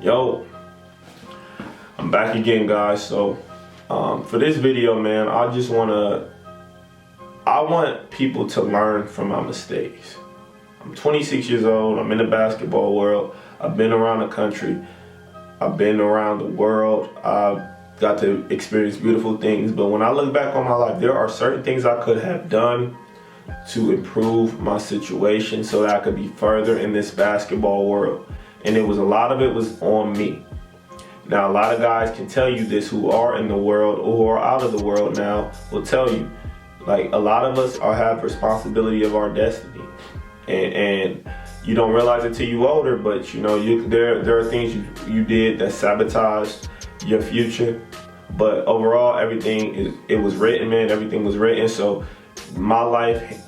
Yo, I'm back again, guys. So for this video, man, I want people to learn from my mistakes. I'm 26 years old. I'm in the basketball world. I've been around the country. I've been around the world. I've got to experience beautiful things. But when I look back on my life, there are certain things I could have done to improve my situation so that I could be further in this basketball world. And a lot of it was on me. Now, a lot of guys can tell you this who are in the world or who are out of the world now will tell you, like, a lot of us have responsibility of our destiny. And you don't realize it till you older, but you know, there are things you did that sabotaged your future. But overall, it was written, man. Everything was written. So my life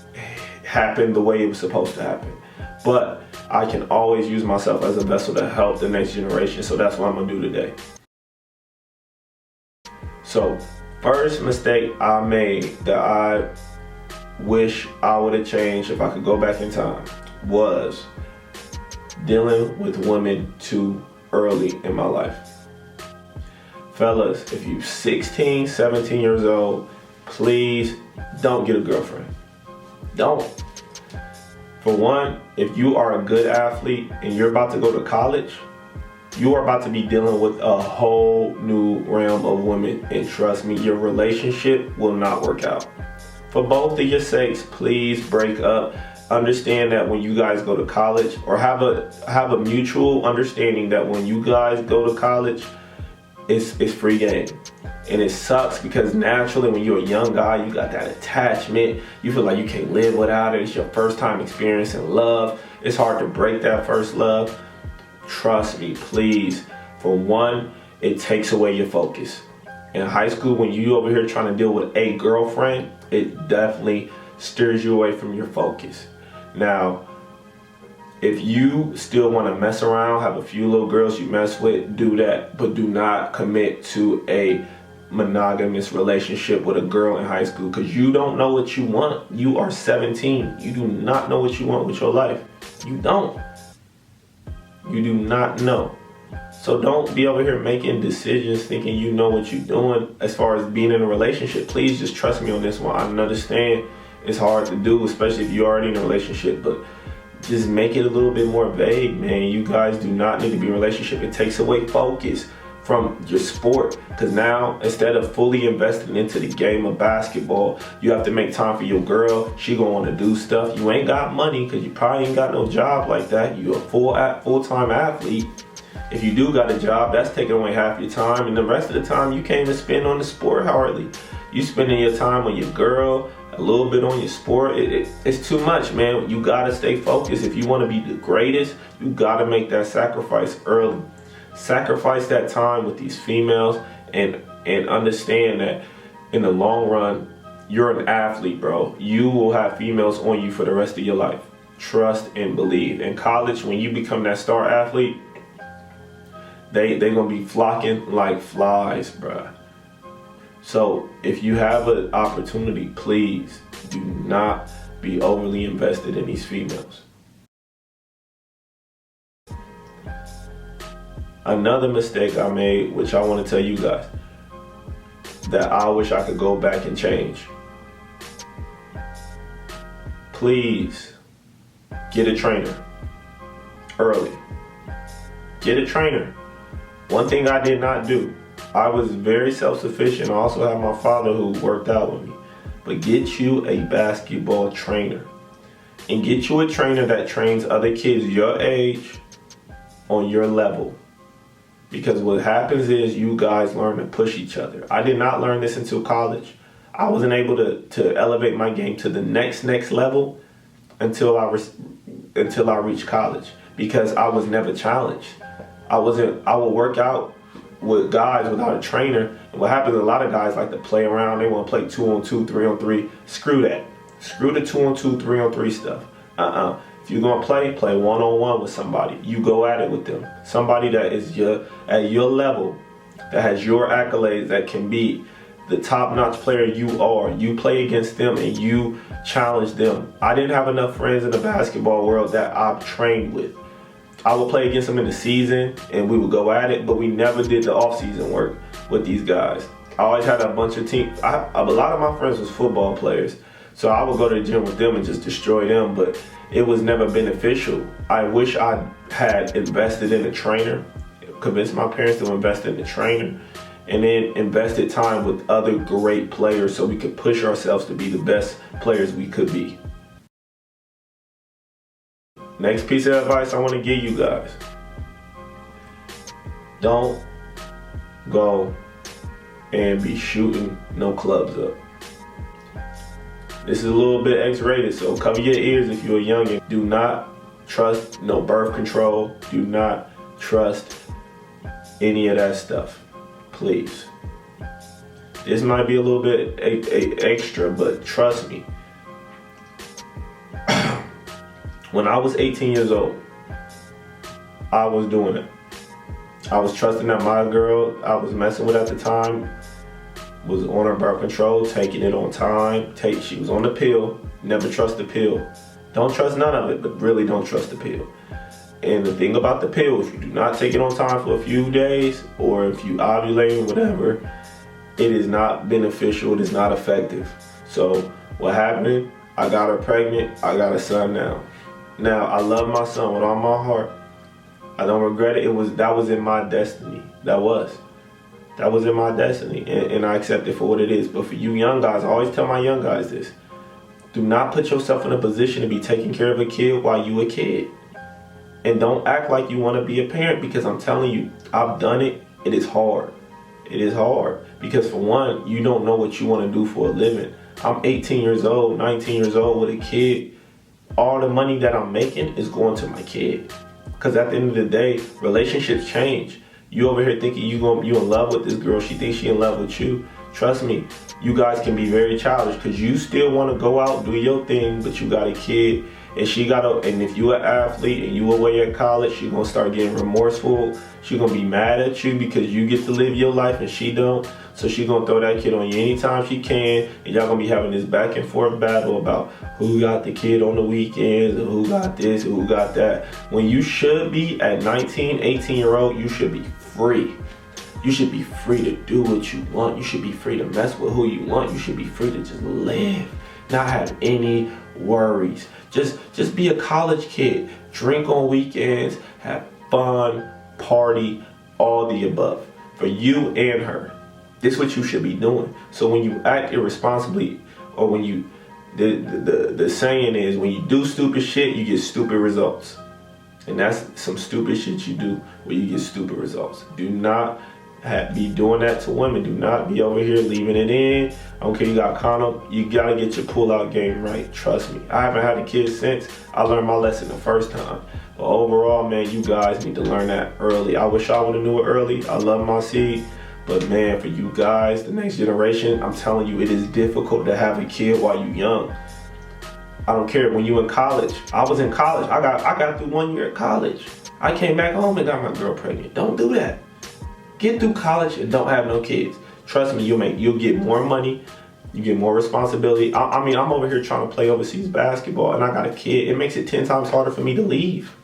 happened the way it was supposed to happen. But I can always use myself as a vessel to help the next generation. So that's what I'm gonna do today. So first mistake I made that I wish I would have changed if I could go back in time was dealing with women too early in my life. Fellas, if you're 16, 17 years old, please don't get a girlfriend. Don't. For one, if you are a good athlete and you're about to go to college, you are about to be dealing with a whole new realm of women, and trust me, your relationship will not work out. For both of your sakes, please break up. Understand that when you guys go to college, or have a mutual understanding that when you guys go to college, it's free game. And it sucks because naturally when you're a young guy, you got that attachment. You feel like you can't live without it. It's your first time experiencing love. It's hard to break that first love. Trust me, please. For one, it takes away your focus. In high school, when you over here trying to deal with a girlfriend, it definitely steers you away from your focus. Now, if you still want to mess around, have a few little girls you mess with, do that. But do not commit to a monogamous relationship with a girl in high school, because you don't know what you want. You are 17. You do not know what you want with your life. You don't. You do not know. So don't be over here making decisions thinking you know what you're doing as far as being in a relationship. Please just trust me on this one. I understand it's hard to do, especially if you're already in a relationship, but just make it a little bit more vague, man. You guys do not need to be in a relationship. It takes away focus from your sport, because now instead of fully investing into the game of basketball, you have to make time for your girl. She gonna want to do stuff. You ain't got money because you probably ain't got no job like that. You a full-time athlete. If you do got a job, that's taking away half your time, and the rest of the time you can't even spend on the sport hardly. You spending your time on your girl, a little bit on your sport. It's too much, man. You gotta stay focused. If you want to be the greatest, you gotta make that sacrifice early. Sacrifice that time with these females and understand that in the long run, you're an athlete, bro. You will have females on you for the rest of your life. Trust and believe. In college, when you become that star athlete, they gonna be flocking like flies, bruh. So if you have an opportunity, please do not be overly invested in these females. Another mistake I made, which I want to tell you guys, that I wish I could go back and change. Please get a trainer early. Get a trainer. One thing I did not do, I was very self-sufficient. I also have my father who worked out with me. But get you a basketball trainer. And get you a trainer that trains other kids your age on your level. Because what happens is you guys learn to push each other. I did not learn this until college. I wasn't able to elevate my game to the next level until I reached college, because I was never challenged. I would work out with guys without a trainer. And what happens, a lot of guys like to play around. They want to play 2-on-2, 3-on-3. Screw that. Screw the 2-on-2, 3-on-3 stuff. If you're gonna play one-on-one with somebody. You go at it with them. Somebody that is at your level, that has your accolades, that can be the top-notch player you are. You play against them and you challenge them. I didn't have enough friends in the basketball world that I've trained with. I would play against them in the season and we would go at it, but we never did the off-season work with these guys. I always had a bunch of teams. A lot of my friends was football players, so I would go to the gym with them and just destroy them, but it was never beneficial. I wish I had invested in a trainer, convinced my parents to invest in a trainer, and then invested time with other great players so we could push ourselves to be the best players we could be. Next piece of advice I want to give you guys. Don't go and be shooting no clubs up. This is a little bit X-rated, so cover your ears if you're a youngin'. Do not trust no birth control. Do not trust any of that stuff, please. This might be a little bit extra, but trust me. When I was 18 years old, I was doing it. I was trusting that my girl I was messing with at the time was on her birth control, taking it on time. She was on the pill. Never trust the pill. Don't trust none of it, but really don't trust the pill. And the thing about the pill, if you do not take it on time for a few days, or if you ovulate, whatever, it is not beneficial. It is not effective. So what happened? I got her pregnant. I got a son now. Now, I love my son with all my heart. I don't regret it. That was in my destiny. That was in my destiny, and I accept it for what it is. But for you young guys, I always tell my young guys this. Do not put yourself in a position to be taking care of a kid while you a kid. And don't act like you want to be a parent, because I'm telling you, I've done it. It is hard. It is hard. Because for one, you don't know what you want to do for a living. I'm 18 years old, 19 years old with a kid. All the money that I'm making is going to my kid. Because at the end of the day, relationships change. You over here thinking you in love with this girl. She thinks she in love with you. Trust me, you guys can be very childish because you still want to go out, do your thing, but you got a kid. And if you an athlete and you away at college, she gonna start getting remorseful. She gonna be mad at you because you get to live your life and she don't. So she gonna throw that kid on you anytime she can, and y'all gonna be having this back and forth battle about who got the kid on the weekends and who got this and who got that. When you should be at 19, 18-year-old, you should be free. You should be free to do what you want. You should be free to mess with who you want. You should be free to just live, not have any worries. Just be a college kid. Drink on weekends, have fun, party, all the above. For you and her. This is what you should be doing. So when you act irresponsibly, or when you, the saying is, when you do stupid shit, you get stupid results. And that's some stupid shit you do where you get stupid results. Do not be doing that to women. Do not be over here leaving it in. I don't care, you got condom. You gotta get your pull-out game right. Trust me. I haven't had a kid since. I learned my lesson the first time. But overall, man, you guys need to learn that early. I wish I would have knew it early. I love my seed. But man, for you guys, the next generation, I'm telling you, it is difficult to have a kid while you're young. I don't care. When you in college, I was in college. I got through 1 year at college. I came back home and got my girl pregnant. Don't do that. Get through college and don't have no kids. Trust me, you'll get more money. You get more responsibility. I mean, I'm over here trying to play overseas basketball and I got a kid. It makes it 10 times harder for me to leave.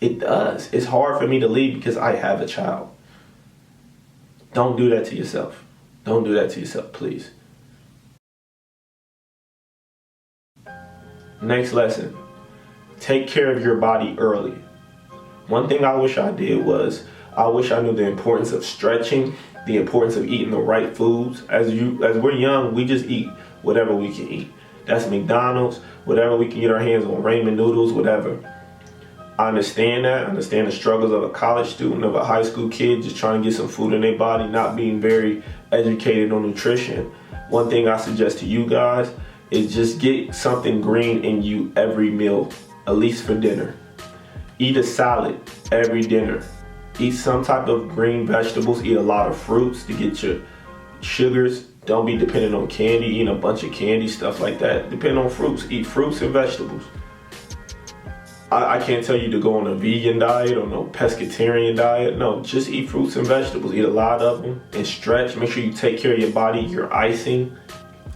It does. It's hard for me to leave because I have a child. Don't do that to yourself. Don't do that to yourself, please. Next lesson. Take care of your body early. One thing I wish I did was, I wish I knew the importance of stretching, the importance of eating the right foods. As we're young, we just eat whatever we can eat. That's McDonald's, whatever we can get our hands on, ramen noodles, whatever. I understand that. I understand the struggles of a college student, of a high school kid just trying to get some food in their body, not being very educated on nutrition. One thing I suggest to you guys is just get something green in you every meal, at least for dinner. Eat a salad every dinner. Eat some type of green vegetables. Eat a lot of fruits to get your sugars. Don't be dependent on candy, eating a bunch of candy, stuff like that. Depend on fruits. Eat fruits and vegetables. I can't tell you to go on a vegan diet or no pescatarian diet. No, just eat fruits and vegetables. Eat a lot of them and stretch. Make sure you take care of your body, your icing,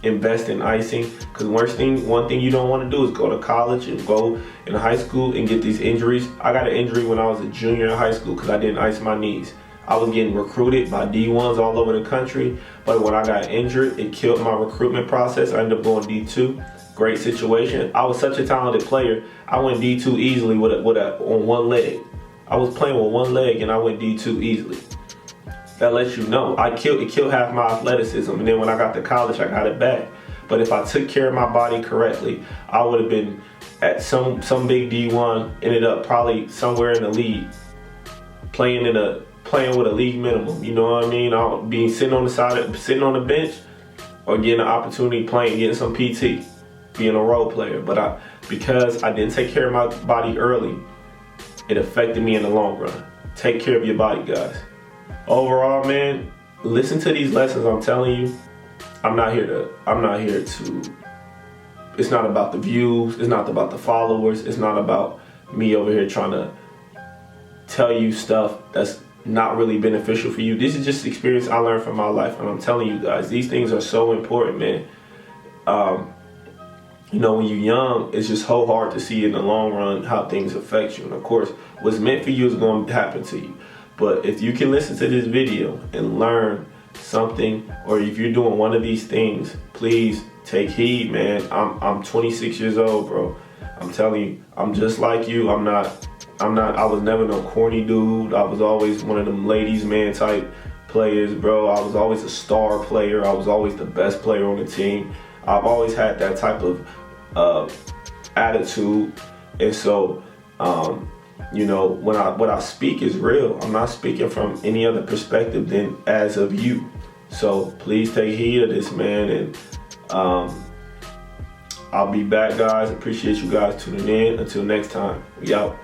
invest in icing, because one thing you don't want to do is go to college and go in high school and get these injuries. I got an injury when I was a junior in high school because I didn't ice my knees. I was getting recruited by D1s all over the country, but when I got injured, it killed my recruitment process. I ended up going D2. Great situation. I was such a talented player. I went D2 easily on one leg. I was playing with one leg and I went D2 easily. That lets you know it killed half my athleticism, and then when I got to college, I got it back. But if I took care of my body correctly, I would have been at some big D1, ended up probably somewhere in the league, playing with a league minimum. You know what I mean? I'll be sitting on the bench, or getting an opportunity playing, getting some PT, being a role player. But because I didn't take care of my body early, it affected me in the long run. Take care of your body, guys. Overall, man, listen to these lessons I'm telling you. I'm not here to, it's not about the views, it's not about the followers, it's not about me over here trying to tell you stuff that's not really beneficial for you. This is just experience I learned from my life, and I'm telling you guys, these things are so important, man. You know, when you're young, it's just so hard to see in the long run how things affect you. And of course, what's meant for you is going to happen to you. But if you can listen to this video and learn something, or if you're doing one of these things, please take heed, man. I'm 26 years old, bro. I'm telling you, I'm just like you. I was never no corny dude. I was always one of them ladies man type players, bro. I was always a star player. I was always the best player on the team. I've always had that type of attitude. And so, you know, what I speak is real. I'm not speaking from any other perspective than as of you. So please take heed of this, man. And I'll be back, guys. Appreciate you guys tuning in. Until next time, we out.